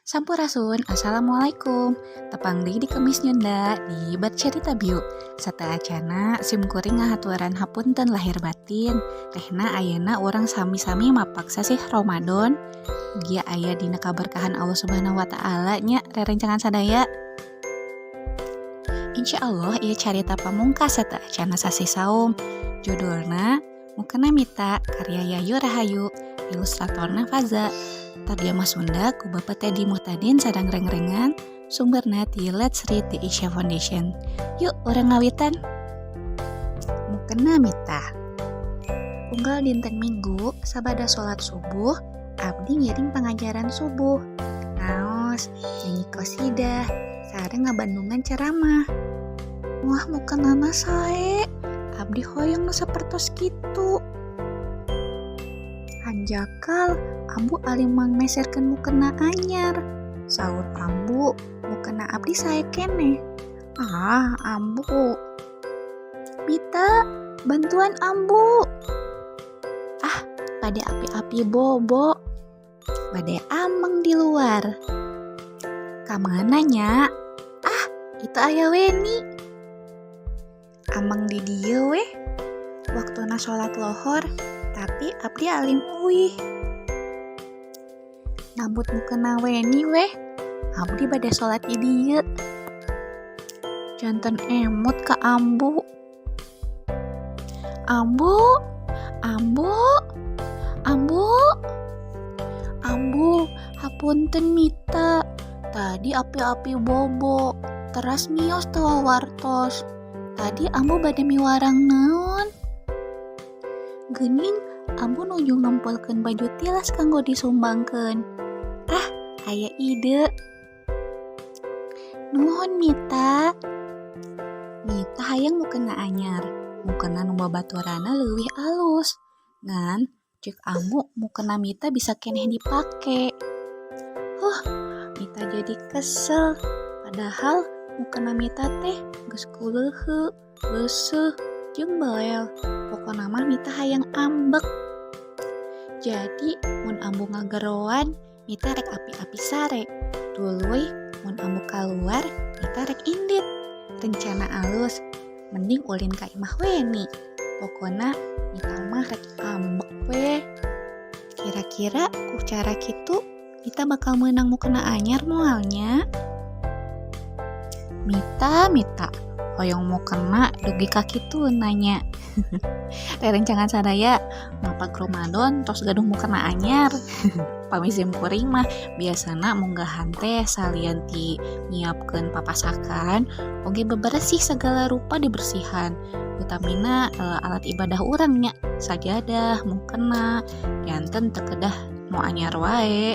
Sampurasun, Assalamualaikum. Tepang deui di kemis nyunda di bat cerita biu. Sateacana simkuring ngahaturan hapunten lahir batin. Rehna ayeuna urang sami-sami mapaksa sih Ramadan. Mugia aya dina kaberkahan Allah Subhanahu wa taala nya rerencangan sadaya. Insya Allah ieu carita pamungkas sateacana sasi saum. Judulna Mukena Mita karya Yayu Rahayu, ilustratorna Faza. Tarjamah Sunda ku Bapak Teddy Muhtadin sadang reng-rengan, sumberna ti Let's Read di Asia Foundation. Yuk orang ngawitan. Mukena Mita. Unggal dinten Minggu sabada salat subuh, abdi ngiring pangajaran subuh. Naos nyanyi qosidah sareng ngabandungan ceramah. Wah mukenana sae, abdi hoyong nu sapertos kitu. Hanjakal ambu alimang meserkeun mukena anyar. Saur ambu, mukena abdi sae keneh. Ambu. Mita, bantuan ambu. Pada api-api bobo. Bade ameng di luar. Kamana nya? Itu aya Weni. Ameng di dieu weh. Waktuna salat lohor, tapi abdi alim uih. Nambut mukena Weni weh, abdi bade salat di dieu. Janten emut ka ambu. Ambu, hapunten Mita. Tadi api-api bobo, teras mios tawa wartos. Tadi ambu bade miwarang naon? Geuning ambu nuju ngempelkeun baju tilas kanggo disumbangkeun. Aya ide. Nuhun Mita. Mita hayang mukena anyar. Mukena nu babaturana leuwih alus. Ngan ceuk ambu mukena Mita bisa keneh dipake. Mita jadi kesel. Padahal mukena Mita teh geus kuleuheu, leuseuh, jeung bael. Pokona mah Mita hayang ambek. Jadi mun ambu ngageroan, Mita rek api-api sare. Tuluy mun ambu kaluar, Mita rek indit. Rencana alus, mending ulin ka imah Weni. Pokona Mita mah rek ambek we. Kira-kira ku cara kitu Mita bakal meunang mukena anyar moalnya. Mita, hoyong mukena dugi ka kitu nanya. Rerencangan sadaya mapak Ramadan tos gaduh mukena anyar. Pamisim kuring mah biasana munggahan teh salian ti nyiapkeun papasakan oge beberesih segala rupa dibersihan. Utamina alat ibadah urangnya sajadah, mukena, janten teu kedah nu anyar wae.